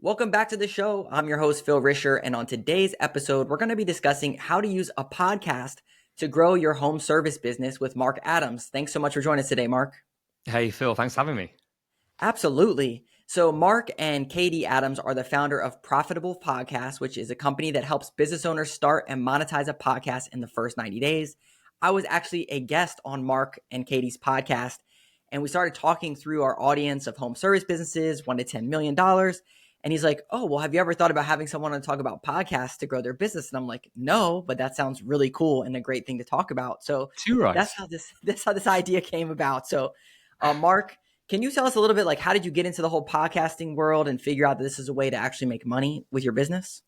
Welcome back to the show. I'm your host, Phil Risher, and on today's episode, we're going to be discussing how to use a podcast to grow your home service business with Mark Adams. Thanks so much for joining us today, Mark. Hey, Phil, thanks for having me. Absolutely. So Mark and Katie Adams are the founder of Profitable Podcast, which is a company that helps business owners start and monetize a podcast in the first 90 days. I was actually a guest on Mark and Katie's podcast, and we started talking through our audience of home service businesses, $1 to $10 million. And he's like, oh, well, have you ever thought about having someone to talk about podcasts to grow their business? And I'm like, no, but that sounds really cool and a great thing to talk about. So Too right. that's how this idea came about. So Mark, can you tell us a little bit, like, how did you get into the whole podcasting world and figure out that this is a way to actually make money with your business?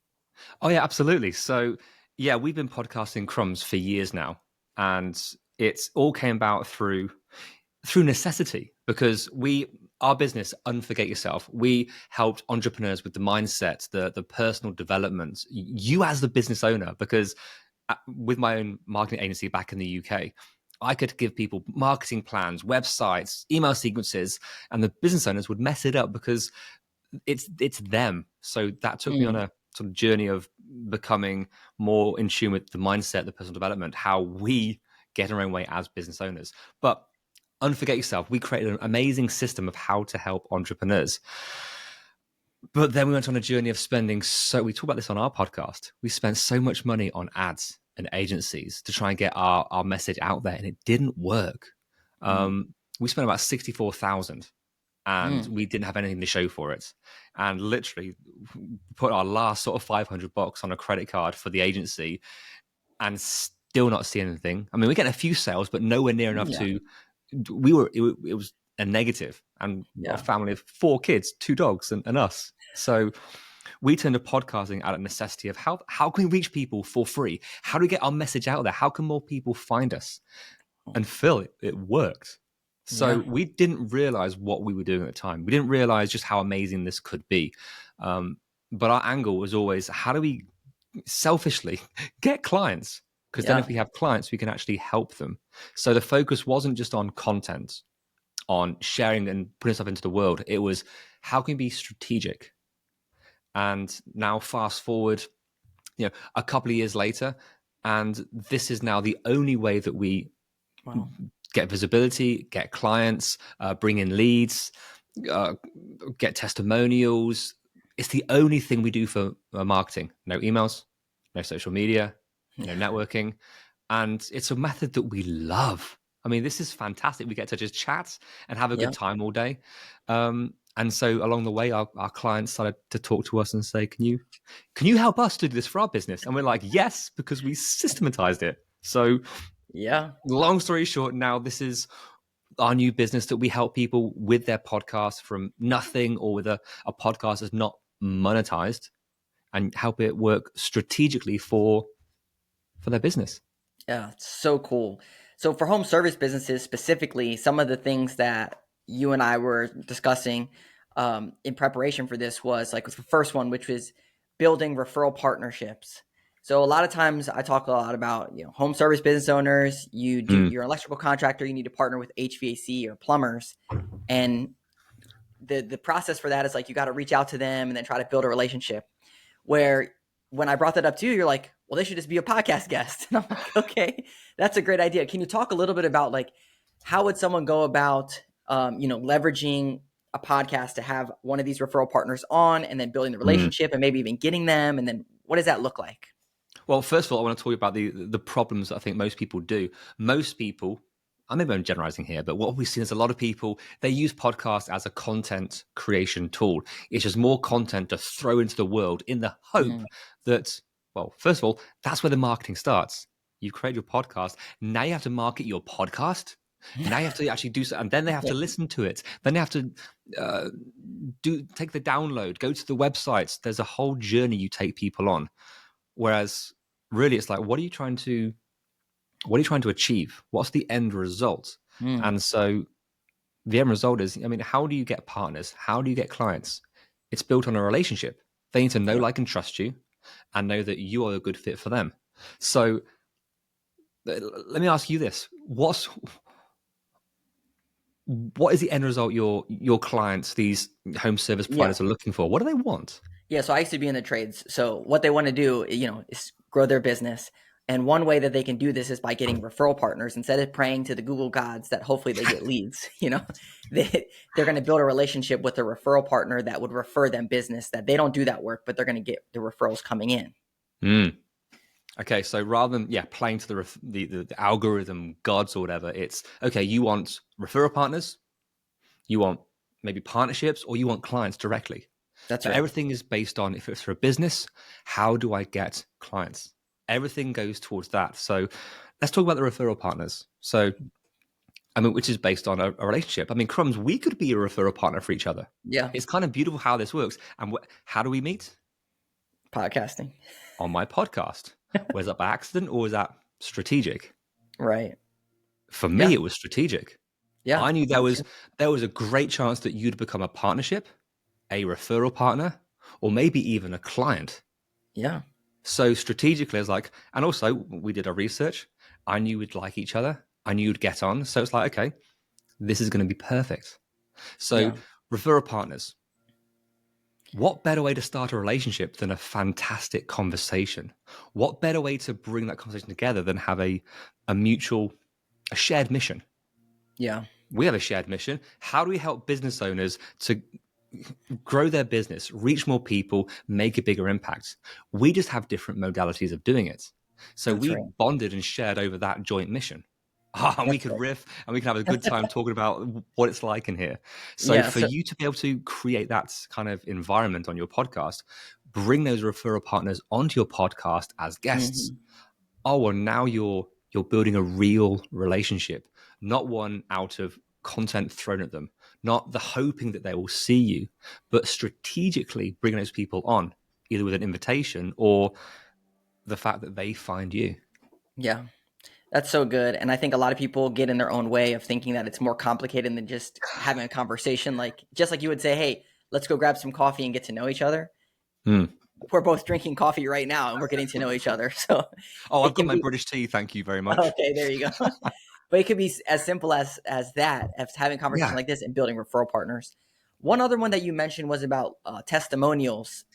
Oh, yeah, absolutely. So, yeah, we've been podcasting crumbs for years now, and it's all came about through necessity because our business, Unforget Yourself, we helped entrepreneurs with the mindset, the personal development, you as the business owner, because with my own marketing agency back in the UK, I could give people marketing plans, websites, email sequences, and the business owners would mess it up because it's them. So that took me on a sort of journey of becoming more in tune with the mindset, the personal development, how we get our own way as business owners. But Unforget Yourself, we created an amazing system of how to help entrepreneurs. But then we went on a journey of we talk about this on our podcast, we spent so much money on ads and agencies to try and get our message out there, and it didn't work. We spent about 64,000 and we didn't have anything to show for it. And literally put our last sort of $500 on a credit card for the agency and still not see anything. I mean, we're getting a few sales, but nowhere near enough to... It was a negative, and a family of 4 kids, 2 dogs, and us. So we turned to podcasting out of necessity of how can we reach people for free? How do we get our message out there? How can more people find us? And Phil, it worked. So we didn't realize what we were doing at the time. We didn't realize just how amazing this could be. But our angle was always, how do we selfishly get clients? Because then if we have clients, we can actually help them. So the focus wasn't just on content, on sharing and putting stuff into the world. It was, how can we be strategic? And now fast forward, a couple of years later, and this is now the only way that we get visibility, get clients, bring in leads, get testimonials. It's the only thing we do for marketing. No emails, no social media, no networking. And it's a method that we love. I mean, this is fantastic. We get to just chat and have a good time all day. And so along the way, our clients started to talk to us and say, can you help us to do this for our business? And we're like, yes, because we systematized it. So long story short, now this is our new business that we help people with their podcast from nothing, or with a podcast that's not monetized, and help it work strategically for their business. Yeah, it's so cool. So for home service businesses specifically, some of the things that you and I were discussing in preparation for this was like the first one, which was building referral partnerships. So a lot of times I talk a lot about, home service business owners. You're an electrical contractor, you need to partner with HVAC or plumbers. And the process for that is like, you got to reach out to them and then try to build a relationship. Where when I brought that up to you, you're like, well, they should just be a podcast guest. And I'm like, okay, that's a great idea. Can you talk a little bit about, like, how would someone go about, leveraging a podcast to have one of these referral partners on, and then building the relationship and maybe even getting them? And then what does that look like? Well, first of all, I want to talk about the problems that I think most people do. Most people, maybe I'm generalizing here, but what we've seen is a lot of people, they use podcasts as a content creation tool. It's just more content to throw into the world in the hope that, well, first of all, that's where the marketing starts. You create your podcast. Now you have to market your podcast. Now you have to actually do so, and then they have to listen to it. Then they have to take the download, go to the websites. There's a whole journey you take people on. Whereas really it's like, what are you trying to achieve? What's the end result? And so the end result is, how do you get partners? How do you get clients? It's built on a relationship. They need to know, like, and trust you, and know that you are a good fit for them. So let me ask you this. what is the end result your clients, these home service Yeah. providers, are looking for? What do they want? Yeah, so I used to be in the trades. So what they want to do, is grow their business. And one way that they can do this is by getting referral partners. Instead of praying to the Google gods that hopefully they get leads, they're going to build a relationship with a referral partner that would refer them business that they don't do that work, but they're going to get the referrals coming in. Mm. Okay, so rather than playing to the algorithm gods or whatever, it's okay. You want referral partners, you want maybe partnerships, or you want clients directly. That's So right. everything is based on, if it's for a business, how do I get clients? Everything goes towards that. So let's talk about the referral partners. So I mean, which is based on a relationship. I mean, Crumbs, we could be a referral partner for each other. Yeah. It's kind of beautiful how this works. And how do we meet? Podcasting. On my podcast. Was that by accident or was that strategic? Right. For Yeah. me, it was strategic. Yeah. I knew Me too. there was a great chance that you'd become a partnership, a referral partner, or maybe even a client. Yeah. So strategically, I was like, and also we did our research. I knew we'd like each other. I knew we'd get on. So it's like, okay, this is going to be perfect. So Yeah. referral partners. What better way to start a relationship than a fantastic conversation? What better way to bring that conversation together than have a mutual, a shared mission? Yeah. We have a shared mission. How do we help business owners to grow their business, reach more people, make a bigger impact? We just have different modalities of doing it. So That's we right. bonded and shared over that joint mission. And we That's could right. riff and we can have a good time talking about what it's like in here. So Yeah. for So, you to be able to create that kind of environment on your podcast, bring those referral partners onto your podcast as guests. mhm. Oh, well, now you're building a real relationship, not one out of content thrown at them, not the hoping that they will see you, but strategically bringing those people on, either with an invitation or the fact that they find you. Yeah. That's so good. And I think a lot of people get in their own way of thinking that it's more complicated than just having a conversation. Like, just like you would say, hey, let's go grab some coffee and get to know each other. Mm. We're both drinking coffee right now and we're getting to know each other. So Oh, I've it got can my be British tea. Thank you very much. okay, there you go. But it could be as simple as that, as having a conversation Yeah. like this and building referral partners. One other one that you mentioned was about testimonials.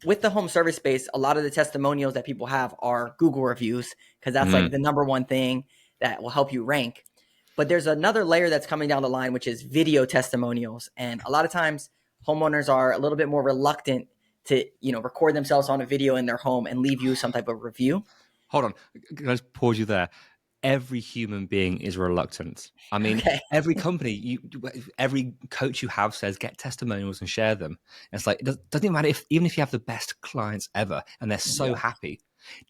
With the home service space, a lot of the testimonials that people have are Google reviews because that's like Mm. the number one thing that will help you rank. But there's another layer that's coming down the line, which is video testimonials. And a lot of times homeowners are a little bit more reluctant to, record themselves on a video in their home and leave you some type of review. Hold on. Can I just pause you there? Every human being is reluctant. I mean, Okay. every company, every coach you have says get testimonials and share them. And it's like, it doesn't matter even if you have the best clients ever and they're so Yeah. happy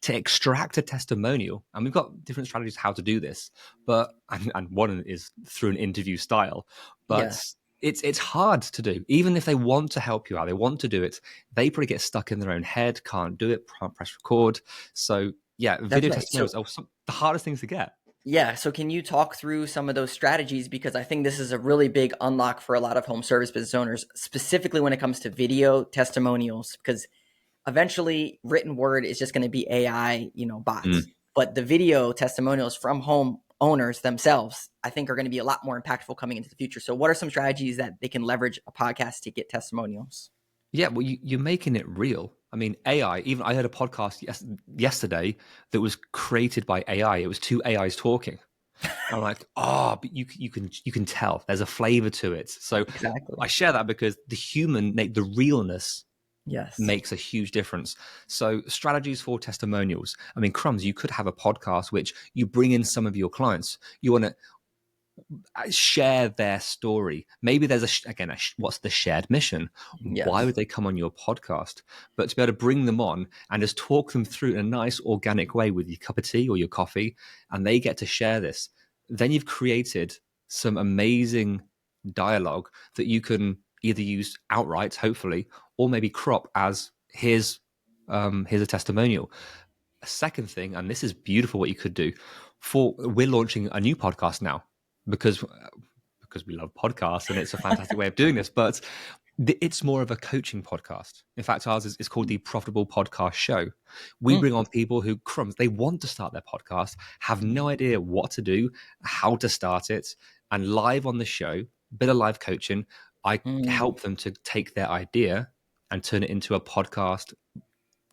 to extract a testimonial. And we've got different strategies how to do this, but and one is through an interview style, but Yes. it's hard to do. Even if they want to help you out, they want to do it, they probably get stuck in their own head, can't do it, can't press record. So yeah, That's video right. So testimonials are the hardest things to get. yeah, so can you talk through some of those strategies? Because I think this is a really big unlock for a lot of home service business owners, specifically when it comes to video testimonials, because eventually written word is just going to be AI, bots. Mm. But the video testimonials from home owners themselves, I think are going to be a lot more impactful coming into the future. So what are some strategies that they can leverage a podcast to get testimonials? Yeah, well, you're making it real. I mean, AI. Even I heard a podcast yesterday that was created by AI. It was two AIs talking. I'm like, oh, but you can tell there's a flavor to it. So Exactly. I share that because the realness Yes. makes a huge difference. So strategies for testimonials. I mean, Crumbs, you could have a podcast which you bring in some of your clients. You want to share their story. Maybe there's what's the shared mission? Why Yes. would they come on your podcast? But to be able to bring them on and just talk them through in a nice organic way with your cup of tea or your coffee, and they get to share this, then you've created some amazing dialogue that you can either use outright, hopefully, or maybe crop as here's a testimonial. A second thing, and this is beautiful what you could do, for we're launching a new podcast now because we love podcasts and it's a fantastic way of doing this. But It's more of a coaching podcast. In fact, ours is called the Profitable Podcast Show. We Mm, bring on people who, crumbs, they want to start their podcast, have no idea what to do, how to start it, and live on the show, bit of live coaching, I mm, help them to take their idea and turn it into a podcast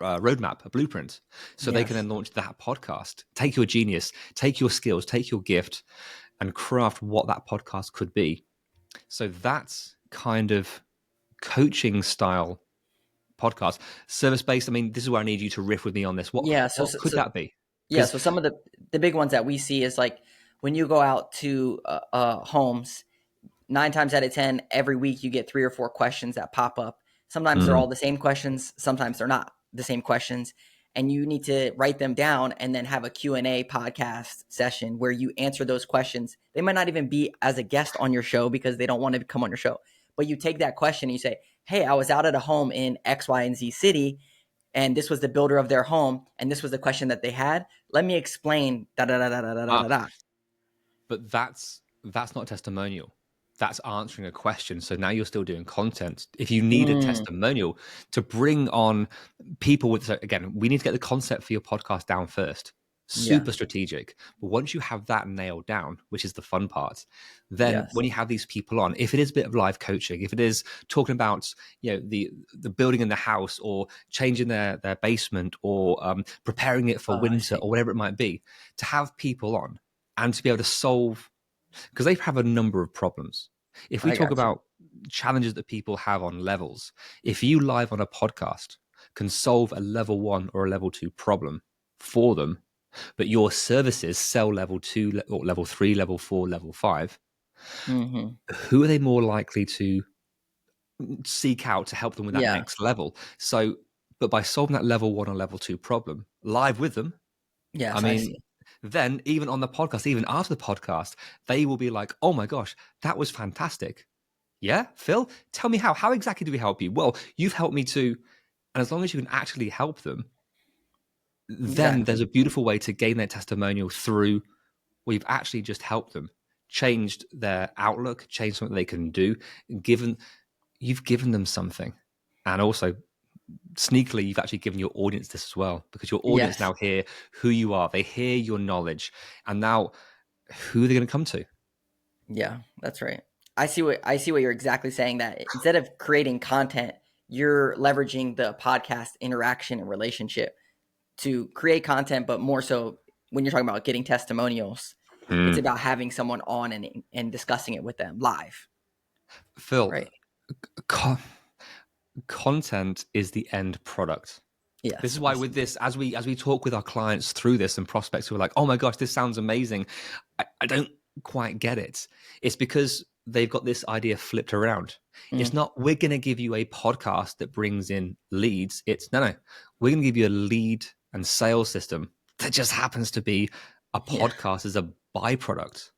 roadmap, a blueprint, so they can yes. then launch that podcast. Take your genius, take your skills, take your gift, and craft what that podcast could be. So that's kind of coaching style podcast, service based. I mean, this is where I need you to riff with me on this. Yeah. What could that be? Yeah. Because So some of the big ones that we see is like when you go out to homes, 9 times out of 10, every week you get 3 or 4 questions that pop up. Sometimes they're all the same questions. Sometimes they're not the same questions. And you need to write them down and then have a Q&A podcast session where you answer those questions. They might not even be as a guest on your show because they don't want to come on your show. But you take that question and you say, hey, I was out at a home in X, Y, and Z city, and this was the builder of their home, and this was the question that they had. Let me explain da da da da da da da da. but that's not a testimonial. That's answering a question. So now you're still doing content. If you need a Mm, testimonial to bring on people with, so again, we need to get the concept for your podcast down first. yeah. Super strategic. But once you have that nailed down, which is the fun part, then Yes. when you have these people on, if it is a bit of live coaching, if it is talking about the building in the house or changing their basement or preparing it for Oh, I winter see. or whatever it might be, to have people on and to be able to solve, because they have a number of problems. If we I talk got you. about challenges that people have on levels, if you live on a podcast can solve a level 1 or a level 2 problem for them, but your services sell level 2 or level 3, level 4, level 5, Mm-hmm. who are they more likely to seek out to help them with that Yeah. next level? So, but by solving that level 1 or level 2 problem live with them, I Yes, I mean, see. then even on the podcast, even after the podcast, they will be like, oh my gosh, that was fantastic. Yeah, Phil, tell me how. How exactly do we help you? Well, you've helped me to, and as long as you can actually help them, then Exactly. there's a beautiful way to gain their testimonial through where you've actually just helped them, changed their outlook, changed something they can do, given you've given them something. And also sneakily, you've actually given your audience this as well, because your audience Yes. now hear who you are, they hear your knowledge, and now who are they going to come to? Yeah, that's right. I see what you're exactly saying, that instead of creating content, you're leveraging the podcast interaction and relationship to create content, but more so when you're talking about getting testimonials, it's Hmm. about having someone on and discussing it with them live, Phil, right? co- content is the end product. This Yes, is I why with see. this, as we talk with our clients through this and prospects who are like, oh my gosh, this sounds amazing, I don't quite get it. It's because they've got this idea flipped around. It's Mm, not, we're going to give you a podcast that brings in leads. It's no, we're going to give you a lead and sales system that just happens to be a yeah, podcast as a byproduct. Does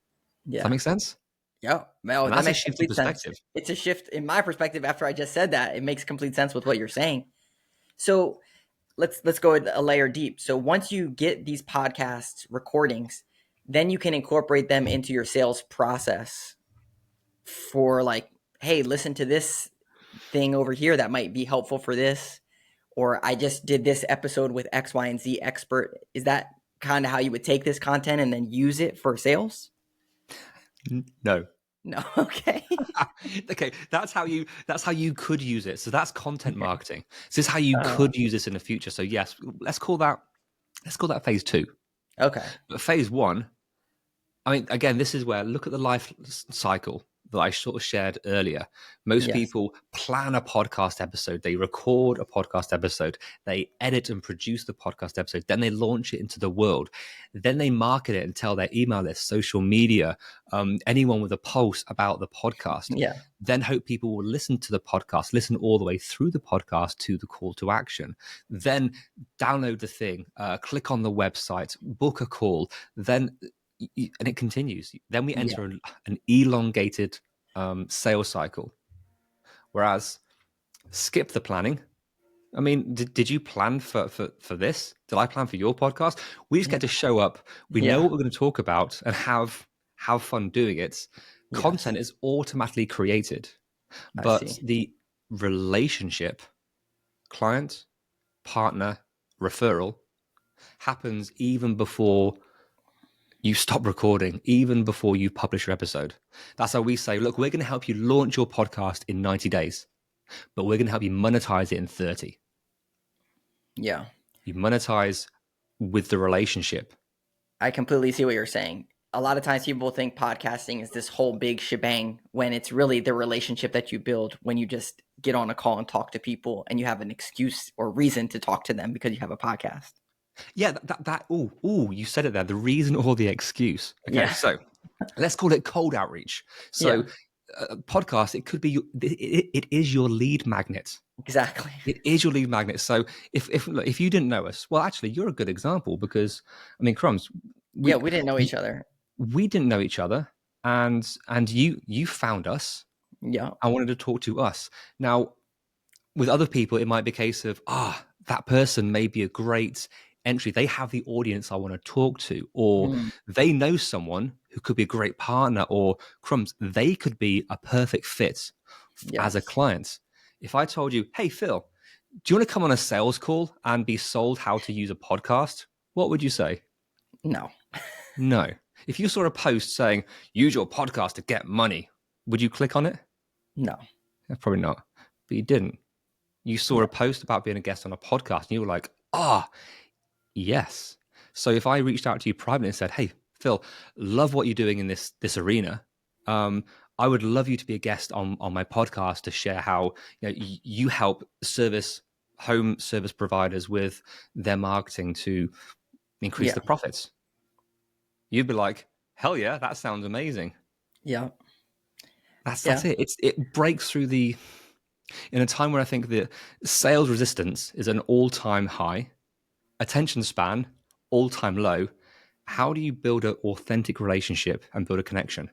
that yeah. make sense? Yeah, no, And that that's a makes shift in complete sense. perspective. It's a shift in my perspective after I just said that. It makes complete sense with what you're saying. So let's go a layer deep. So once you get these podcast recordings, then you can incorporate them into your sales process for like, hey, listen to this thing over here that might be helpful for this, or I just did this episode with X, Y, and Z expert. Is that kind of how you would take this content and then use it for sales? No. No. Okay. Okay, that's how you could use it. So that's content marketing. So this is how you Uh, could use this in the future. So yes, let's call that phase 2. okay. But phase 1, I mean, again, this is where look at the life cycle that I sort of shared earlier. Most Yes. people plan a podcast episode, they record a podcast episode, they edit and produce the podcast episode, then they launch it into the world, then they market it and tell their email list, social media, anyone with a pulse about the podcast. Yeah. Then hope people will listen to the podcast, listen all the way through the podcast to the call to action. Then download the thing, click on the website, book a call. Then and it continues. Then we Yeah. enter an elongated sales cycle. Whereas skip the planning. I mean, did you plan for this? Did I plan for your podcast? We just get to show up. We know Yeah. what we're going to talk about and have fun doing it. Yes. Content is automatically created, I but see. relationship, client, partner, referral, happens even before you stop recording, even before you publish your episode. That's how we say, look, we're going to help you launch your podcast in 90 days, but we're going to help you monetize it in 30. Yeah. You monetize with the relationship. I completely see what you're saying. A lot of times people think podcasting is this whole big shebang when it's really the relationship that you build when you just get on a call and talk to people and you have an excuse or reason to talk to them because you have a podcast. Yeah, you said it there. The reason or the excuse. Okay, Yeah. so let's call it cold outreach. Yeah. So, podcast, it could be, it is your lead magnet. Exactly. It is your lead magnet. So if you didn't know us, well, actually, you're a good example because, I mean, Crumbs, Yeah, we we didn't know each other. we didn't know each other, and you found us. Yeah. I wanted to talk to us. Now, with other people, it might be a case of, that person may be a great entry. They have the audience I want to talk to, or Mm, they know someone who could be a great partner, or Crumbs, they could be a perfect fit as a yes. client. If I told you, hey, Phil, do you want to come on a sales call and be sold how to use a podcast? What would you say? No. No. If you saw a post saying, use your podcast to get money, would you click on it? No. Probably not. But you didn't. You saw No. a post about being a guest on a podcast and you were like, yes. So if I reached out to you privately and said, hey, Phil, love what you're doing in this arena. I would love you to be a guest on my podcast to share how you help home service providers with their marketing to increase Yeah. the profits. You'd be like, hell yeah, that sounds amazing. Yeah. That's Yeah. it. It breaks through in a time where I think the sales resistance is an all-time high, attention span all-time low. How do you build an authentic relationship and build a connection?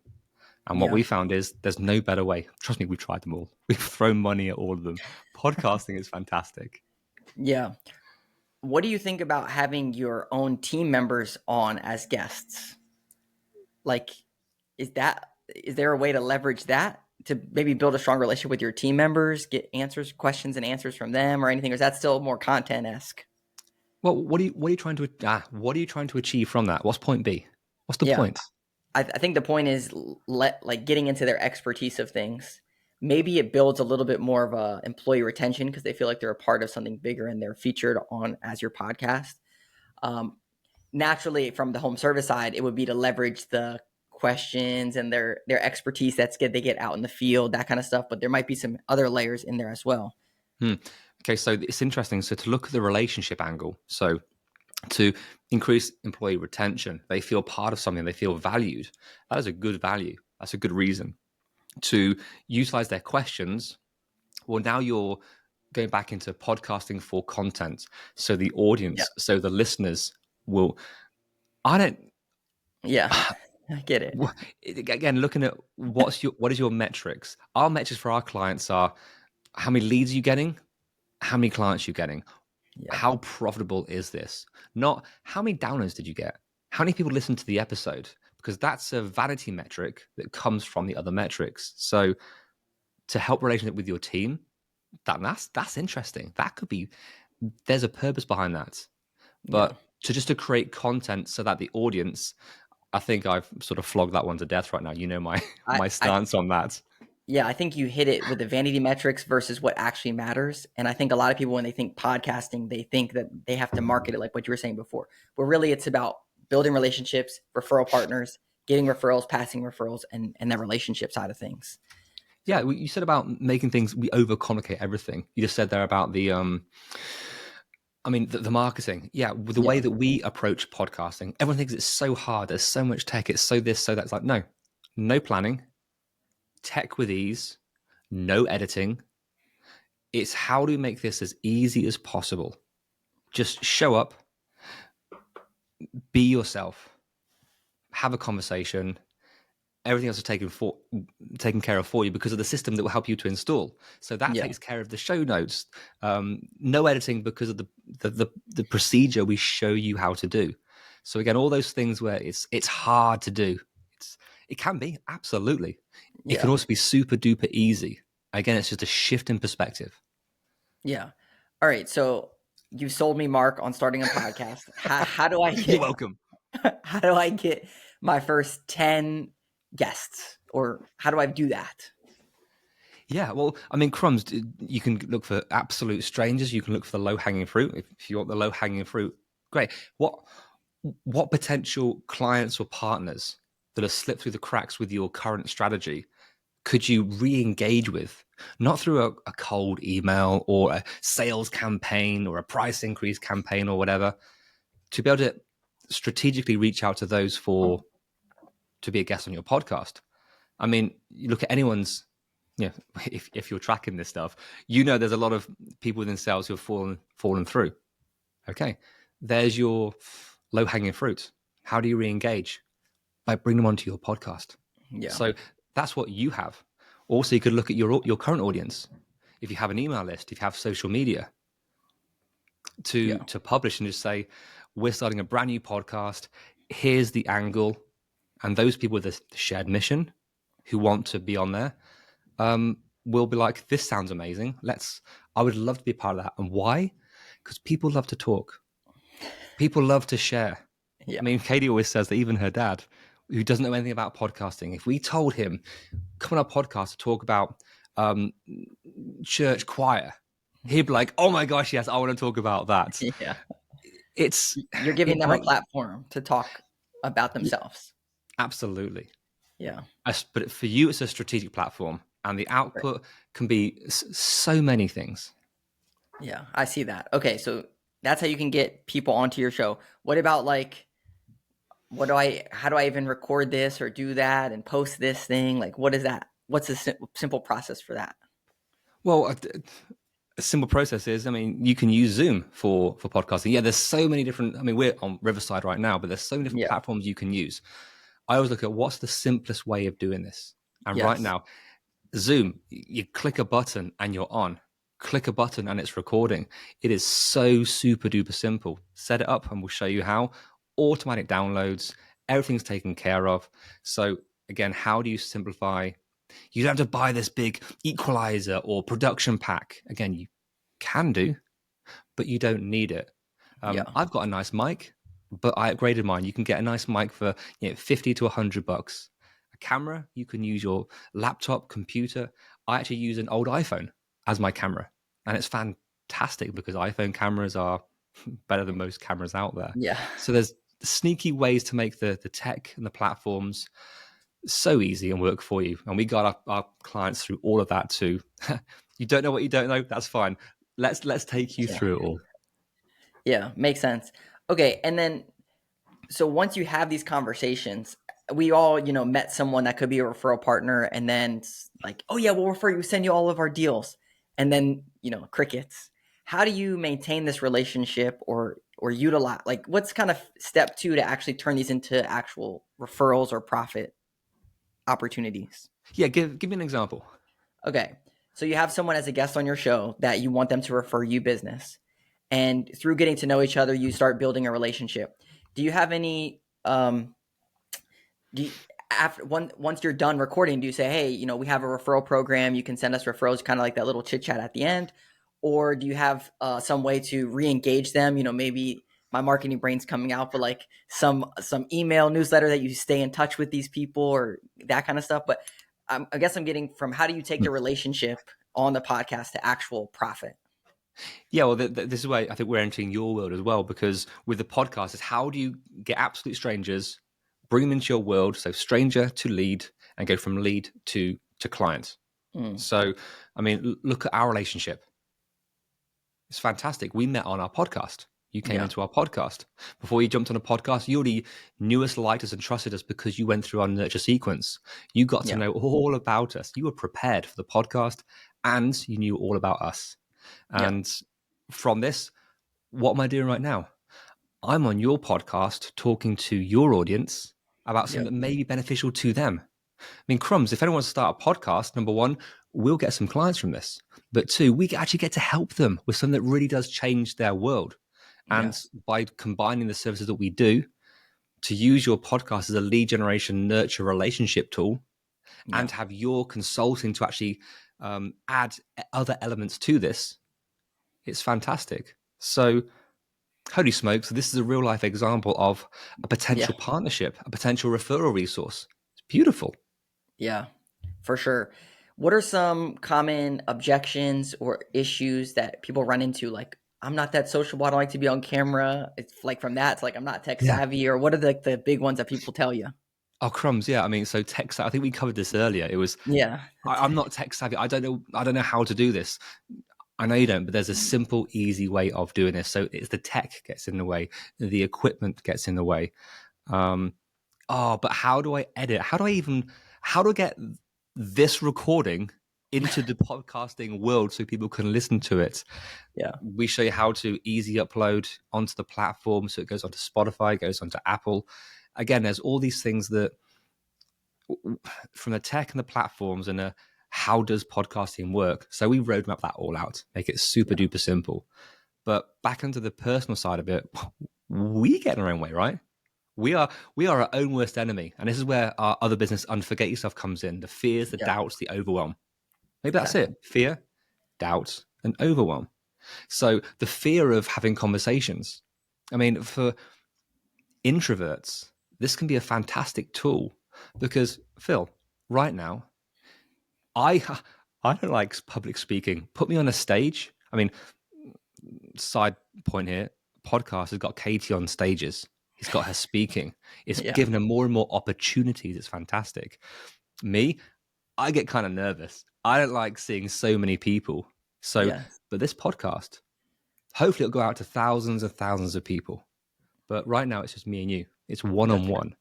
And what Yeah. we found is there's no better way. Trust me, we've tried them all. We've thrown money at all of them. Podcasting is fantastic. Yeah. What do you think about having your own team members on as guests? Like, is there a way to leverage that to maybe build a strong relationship with your team members, get questions and answers from them or anything? Or is that still more content-esque? Well, what are you trying to achieve from that? What's point B? What's the Yeah. point? I think the point is getting into their expertise of things. Maybe it builds a little bit more of a employee retention because they feel like they're a part of something bigger and they're featured on as your podcast. Naturally, from the home service side, it would be to leverage the questions and their expertise they get out in the field, that kind of stuff. But there might be some other layers in there as well. Okay, so it's interesting. So to look at the relationship angle, so to increase employee retention, they feel part of something, they feel valued. That is a good value. That's a good reason to utilize their questions. Well, now you're going back into podcasting for content. So the Yeah. audience, so the listeners will, I don't, Yeah. I get it. again, looking at what is your metrics? Our metrics for our clients are how many leads are you getting? How many clients are you getting? Yeah. How profitable is this? Not how many downloads did you get? How many people listened to the episode? Because that's a vanity metric that comes from the other metrics. So to help relationship with your team, that's interesting. That could be, there's a purpose behind that. Yeah. But to create content so that the audience, I think I've sort of flogged that one to death right now. You know my I, my I stance on that. Yeah, I think you hit it with the vanity metrics versus what actually matters. And I think a lot of people, when they think podcasting, they think that they have to market it like what you were saying before. But really, it's about building relationships, referral partners, getting referrals, passing referrals, and that relationship side of things. Yeah, So, you said about making things, we overcomplicate everything. You just said there about the marketing. Yeah, with the way yeah, that we approach podcasting, everyone thinks it's so hard. There's so much tech. It's so this, so that. It's like, no planning, tech with ease, no editing. It's how do we make this as easy as possible? Just show up, be yourself, have a conversation. Everything else is taken care of for you because of the system that will help you to install. So that yeah, takes care of the show notes. No editing because of the procedure we show you how to do. So again, all those things where it's hard to do. It can be absolutely. It can yeah, also be super duper easy. Again, it's just a shift in perspective. Yeah. All right. So you sold me, Mark, on starting a podcast. How do I You're get welcome. how do I get my first 10 guests, or how do I do that? Yeah, well, I mean, crumbs, you can look for absolute strangers. You can look for the low hanging fruit. If you want the low hanging fruit, great. What potential clients or partners that have slipped through the cracks with your current strategy could you re-engage with, not through a cold email or a sales campaign or a price increase campaign or whatever, to be able to strategically reach out to those for to be a guest on your podcast. I mean, you look at anyone's, you know, if you're tracking this stuff, you know there's a lot of people within sales who have fallen through. Okay, there's your low hanging fruit. How do you re-engage? By bringing them onto your podcast. Yeah. So that's what you have. Also, you could look at your current audience. If you have an email list, if you have social media, Yeah. to publish and just say, we're starting a brand new podcast. Here's the angle, and those people with a shared mission who want to be on there will be like, this sounds amazing. I would love to be a part of that. And why? Because people love to talk. People love to share. I Yeah. mean, Katie always says that even her dad, who doesn't know anything about podcasting, if we told him, come on our podcast to talk about um, church choir, he'd be like, oh my gosh, yes, I want to talk about that. Yeah. It's You're giving it them a breaks. platform to talk about themselves. Absolutely. Yeah. But for you, it's a strategic platform, and the Right. output can be so many things. Yeah. I see that. Okay. So that's how you can get people onto your show. What about like, how do I even record this or do that and post this thing? Like, what is that? What's the simple process for that? Well, a simple process is, I mean, you can use Zoom for podcasting. Yeah, there's so many different. I mean, we're on Riverside right now, but there's so many different Yeah. platforms you can use. I always look at what's the simplest way of doing this. And right Yes. now, Zoom, you click a button and you're on. Click a button and it's recording. It is so super duper simple. Set it up and we'll show you how. Automatic downloads, everything's taken care of. So, again, how do you simplify? You don't have to buy this big equalizer or production pack. Again, you can do, but you don't need it. Yeah. I've got a nice mic, but I upgraded mine. You can get a nice mic for $50 to $100. A camera, you can use your laptop, computer. I actually use an old iPhone as my camera, and it's fantastic because iPhone cameras are better than most cameras out there. Yeah. So there's sneaky ways to make the tech and the platforms so easy and work for you. And we got our clients through all of that too. You don't know what you don't know. That's fine. Let's take you Yeah. through it all. Yeah. Makes sense. Okay. And then, so once you have these conversations, we all, met someone that could be a referral partner, and then like, oh yeah, we'll refer you, send you all of our deals. And then, crickets. How do you maintain this relationship or utilize, like, what's kind of step two to actually turn these into actual referrals or profit opportunities? Yeah, give me an example. Okay. So you have someone as a guest on your show that you want them to refer you business. And through getting to know each other, you start building a relationship. Do you have any do you, once you're done recording, do you say, hey, we have a referral program, you can send us referrals, kind of like that little chit chat at the end? Or do you have some way to re-engage them? Maybe my marketing brain's coming out, but like some email newsletter that you stay in touch with these people or that kind of stuff. But I guess I'm getting from, how do you take the relationship on the podcast to actual profit? Yeah, well, this is why I think we're entering your world as well, because with the podcast, is how do you get absolute strangers, bring them into your world, so stranger to lead, and go from lead to client. Mm, So, I mean, look at our relationship. It's fantastic. We met on our podcast. You came yeah, into our podcast. Before you jumped on a podcast, you already knew us, liked us, and trusted us because you went through our nurture sequence. You got to yeah, know all about us. You were prepared for the podcast and you knew all about us. yeah, And from this, what am I doing right now? I'm on your podcast talking to your audience about yeah, something that may be beneficial to them. I mean, crumbs, if anyone wants to start a podcast, number one, we'll get some clients from this. But two, we actually get to help them with something that really does change their world. And yes, by combining the services that we do, to use your podcast as a lead generation nurture relationship tool, and yeah, have your consulting to actually add other elements to this, it's fantastic. So, holy smokes, this is a real life example of a Yeah. potential partnership, a potential referral resource. It's beautiful. Yeah, for sure. What are some common objections or issues that people run into? Like, I'm not that sociable. I don't like to be on camera. It's like from that to like I'm not tech Yeah. savvy. Or what are the big ones that people tell you? Oh, crumbs. Yeah. I mean, so tech savvy, I think we covered this earlier. It was, Yeah, that's I'm not tech savvy. I don't know. I don't know how to do this. I know you don't, but there's a simple, easy way of doing this. So it's the tech gets in the way, the equipment gets in the way. Um, but how do I edit? How do I get this recording into the podcasting world so people can listen to it? yeah, We show you how to easy upload onto the platform. So it goes onto Spotify, goes onto Apple. Again, there's all these things that from the tech and the platforms and how does podcasting work? So we roadmap that all out, make it super yeah, duper simple. But back into the personal side of it, we get in our own way, right? We are our own worst enemy, and this is where our other business unforget yourself comes in: the fears, the yeah, doubts, the overwhelm. Maybe that's exactly. it: fear, doubt, and overwhelm. So the fear of having conversations. I mean, for introverts, this can be a fantastic tool because Phil, right now, I I don't like public speaking. Put me on a stage. I mean, side point here, podcast has got Katie on stages. He's got her speaking. It's Yeah, given her more and more opportunities. It's fantastic. Me, I get kind of nervous. I don't like seeing so many people. So, yeah, but this podcast, hopefully it'll go out to thousands and thousands of people. But right now it's just me and you. It's one on that's right. one.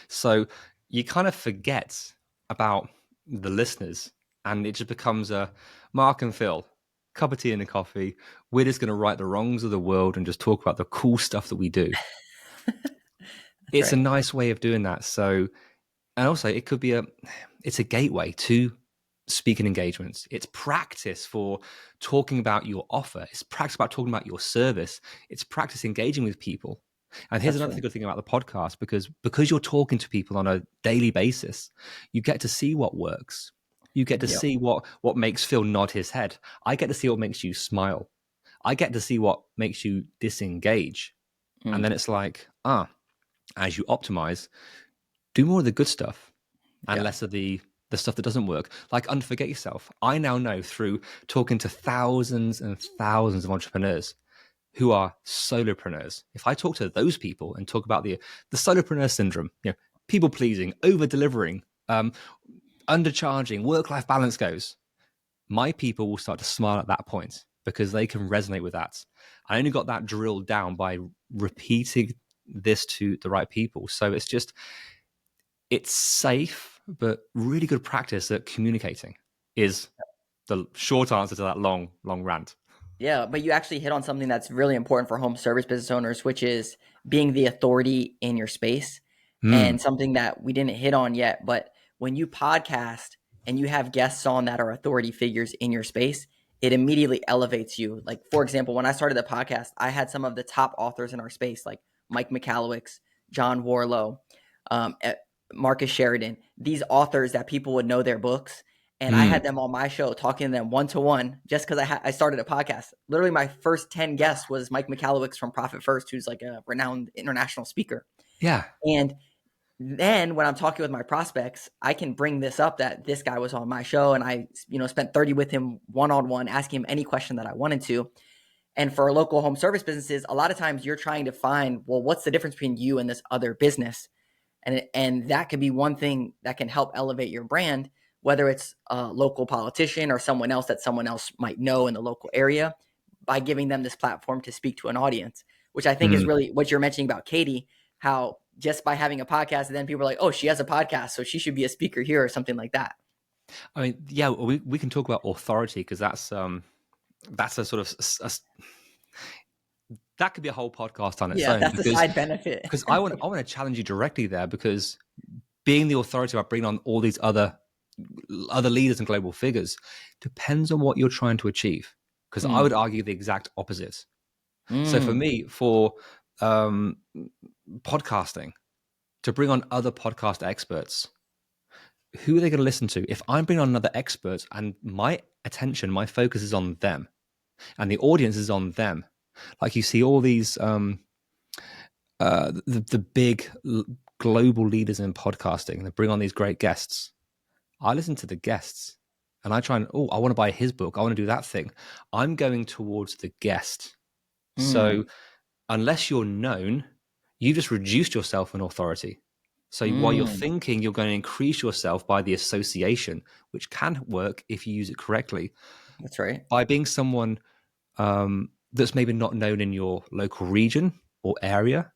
So you kind of forget about the listeners and it just becomes a Mark and Phil, cup of tea and a coffee. We're just going to right the wrongs of the world and just talk about the cool stuff that we do. That's It's a right. nice way of doing that. So, and also it could be it's a gateway to speaking engagements. It's practice for talking about your offer. It's practice about talking about your service. It's practice engaging with people. And here's That's another true. good thing about the podcast, because you're talking to people on a daily basis, you get to see what works. You get to Yep. see what makes Phil nod his head. I get to see what makes you smile. I get to see what makes you disengage. And Mm, then it's like, as you optimize, do more of the good stuff and yeah. less of the stuff that doesn't work. Like unforget yourself. I now know through talking to thousands and thousands of entrepreneurs who are solopreneurs. If I talk to those people and talk about the solopreneur syndrome, people pleasing, over delivering, undercharging, work life balance goes, my people will start to smile at that point because they can resonate with that. I only got that drilled down by repeating this to the right people. So it's safe, but really good practice at communicating is the short answer to that long, long rant. Yeah, but you actually hit on something that's really important for home service business owners, which is being the authority in your space. And Mm, something that we didn't hit on yet, but when you podcast and you have guests on that are authority figures in your space, it immediately elevates you. Like, for example, when I started the podcast, I had some of the top authors in our space, like Mike McCallowicks, John Warlow, eh, Marcus Sheridan, these authors that people would know their books, and I mm. had them on my show talking to them one to one just because I started a podcast. Literally, my first 10 guests was Mike McCallowicks from Profit First, who's like a renowned international speaker. Yeah. And then when I'm talking with my prospects, I can bring this up that this guy was on my show and I, spent 30 with him one on one, asking him any question that I wanted to. And for local home service businesses, a lot of times you're trying to find, well, what's the difference between you and this other business? And that could be one thing that can help elevate your brand, whether it's a local politician or someone else that someone else might know in the local area, by giving them this platform to speak to an audience, which I think is Mm. really what you're mentioning about Katie, how just by having a podcast, and then people are like, oh, she has a podcast, so she should be a speaker here or something like that. I mean, yeah, we can talk about authority because that's a sort of that could be a whole podcast on its Yeah, own that's a because side benefit. I want to challenge you directly there because being the authority about bringing on all these other leaders and global figures depends on what you're trying to achieve. Because I Mm, would argue the exact opposite. So for mm, me, for um, podcasting, to bring on other podcast experts, who are they going to listen to? If I'm bringing on another expert and my attention, my focus is on them and the audience is on them, like you see all these the big global leaders in podcasting, they bring on these great guests. I listen to the guests and I try and, oh, I want to buy his book. I want to do that thing. I'm going towards the guest. So Mm, unless you're known, you just reduced yourself in authority. So while you're mm, thinking you're going to increase yourself by the association, which can work if you use it correctly, that's right. by being someone that's maybe not known in your local region or area,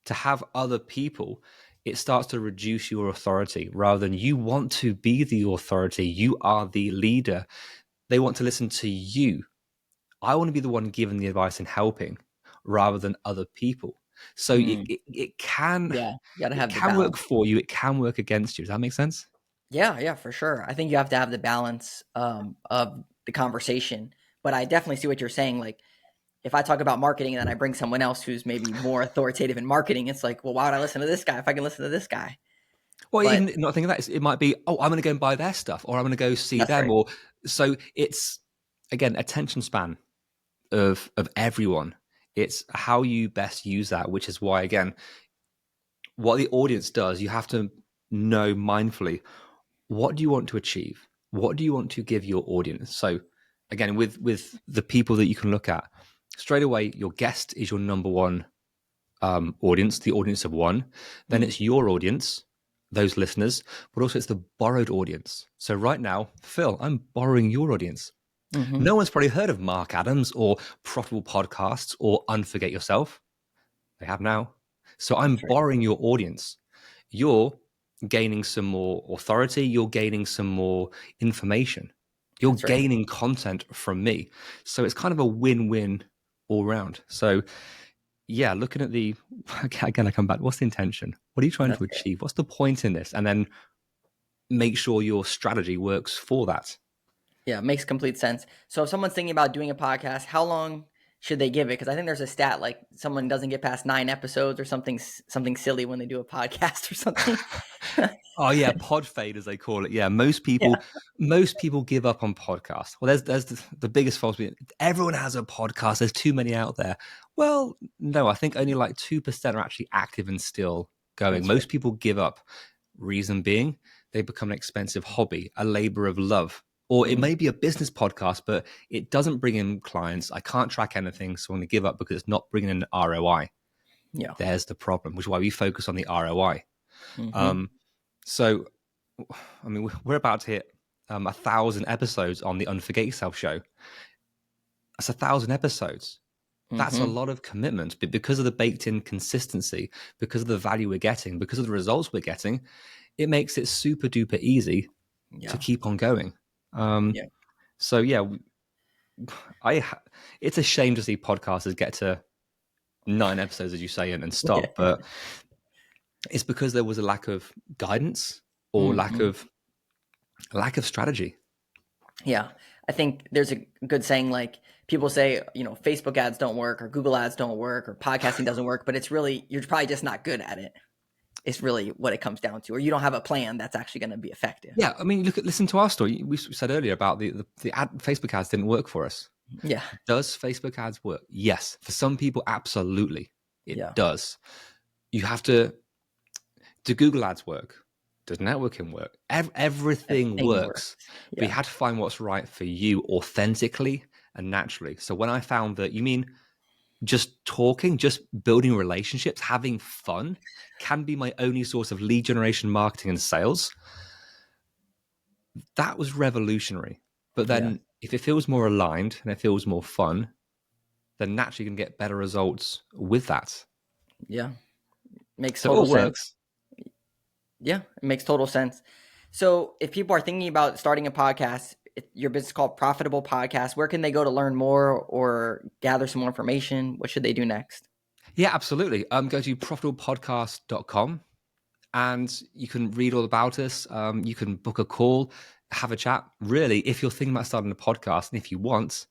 to have other people, it starts to reduce your authority rather than you want to be the authority. You are the leader. They want to listen to you. I want to be the one giving the advice and helping rather than other people. So Mm, it can yeah, you got to it have the can work balance. for you. It can work against you. Does that make sense? Yeah, yeah, for sure. I think you have to have the balance of the conversation. But I definitely see what you're saying. Like, if I talk about marketing and then I bring someone else who's maybe more authoritative in marketing, it's like, well, why would I listen to this guy if I can listen to this guy? Or But even not thinking that, it might be, oh, I'm going to go and buy their stuff, or I'm going to go see that's them, right. or so it's again attention span of everyone. It's how you best use that, which is why again, what the audience does, you have to know mindfully, what do you want to achieve? What do you want to give your audience? So again, with the people that you can look at, straight away, your guest is your number one audience, the audience of one. Then Mm, it's your audience, those listeners, but also it's the borrowed audience. So right now, Phil, I'm borrowing your audience. hmm. No one's probably heard of Mark Adams or Profitable Podcasts or Unforget Yourself. They have now. So I'm That's right. borrowing your audience. You're gaining some more authority. You're gaining some more information. You're That's right. gaining content from me. So it's kind of a win-win all round. So yeah, looking at the again, I come back. What's the intention? What are you trying That's to right. achieve? What's the point in this? And then make sure your strategy works for that. Yeah, it makes complete sense. So if someone's thinking about doing a podcast, how long should they give it? Because I think there's a stat like someone doesn't get past 9 episodes or something silly when they do a podcast or something. Oh yeah, pod fade as they call it. Yeah, Yeah. most people give up on podcasts. Well, there's the biggest false belief. Everyone has a podcast. There's too many out there. Well, no, I think only like 2% are actually active and still going. That's right. Most people give up. Reason being, they become an expensive hobby, a labor of love. Or it Mm, may be a business podcast, but it doesn't bring in clients. I can't track anything, so I'm going to give up because it's not bringing in ROI. yeah. There's the problem, which is why we focus on the ROI. Hmm. Um, so, I mean, we're about to hit 1,000 episodes on the Unforget Yourself show. That's 1,000 episodes. That's a Hmm. lot of commitment, but because of the baked in consistency, because of the value we're getting, because of the results we're getting, it makes it super duper easy to Yeah. keep on going. Um, Yeah. so yeah, I it's a shame to see podcasters get to 9 episodes, as you say, and stop, Yeah. but it's because there was a lack of guidance or Hmm. lack of strategy. Yeah. I think there's a good saying like people say, Facebook ads don't work or Google ads don't work or podcasting doesn't work, but it's really, you're probably just not good at it. It's really what it comes down to, or you don't have a plan that's actually going to be effective. Yeah, I mean, listen to our story. We said earlier about the Facebook ads didn't work for us. Yeah. Does Facebook ads work? Yes, for some people, absolutely, it Yeah. does. You have to. Do Google ads work? Does networking work? Everything Everything works. works, but you Yeah. have to find what's right for you authentically and naturally. So when I found that, you mean just talking, just building relationships, having fun can be my only source of lead generation, marketing, and sales. That was revolutionary. But Yeah. then if it feels more aligned and it feels more fun, then naturally you can get better results with that. Yeah. Makes So it total all sense. works. Yeah. It makes total sense. So if people are thinking about starting a podcast, your business is called Profitable Podcast, where can they go to learn more or gather some more information? What should they do next? Yeah, absolutely. Go to profitablepodcast.com and you can read all about us. You can book a call, have a chat. Really, if you're thinking about starting a podcast and if you want,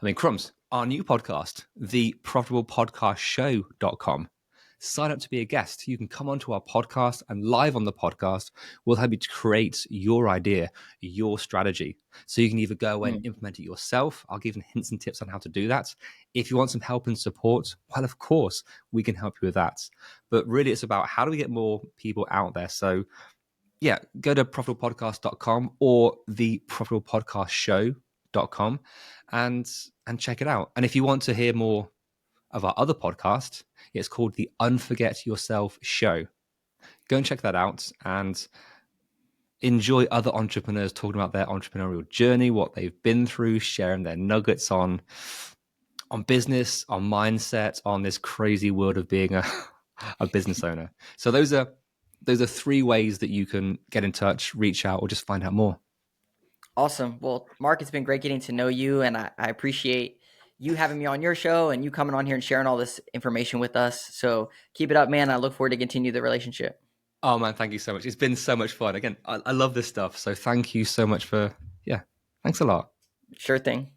I mean, crumbs, our new podcast, the profitablepodcastshow.com. sign up to be a guest. You can come onto our podcast, and live on the podcast, we'll help you to create your idea, your strategy. So you can either go away and Mm. implement it yourself. I'll give you hints and tips on how to do that. If you want some help and support, well, of course, we can help you with that. But really, it's about how do we get more people out there? So yeah, go to profitablepodcast.com or the profitablepodcastshow.com and check it out. And if you want to hear more of our other podcast, it's called the Unforget Yourself Show. Go and check that out and enjoy other entrepreneurs talking about their entrepreneurial journey, what they've been through, sharing their nuggets on business, on mindset, on this crazy world of being a business owner. So those are three ways that you can get in touch, reach out, or just find out more. Awesome. Well, Mark, it's been great getting to know you, and I appreciate you having me on your show and you coming on here and sharing all this information with us. So keep it up, man. I look forward to continue the relationship. Oh man, thank you so much. It's been so much fun. Again, I love this stuff. So thank you so much for, yeah, thanks a lot. Sure thing.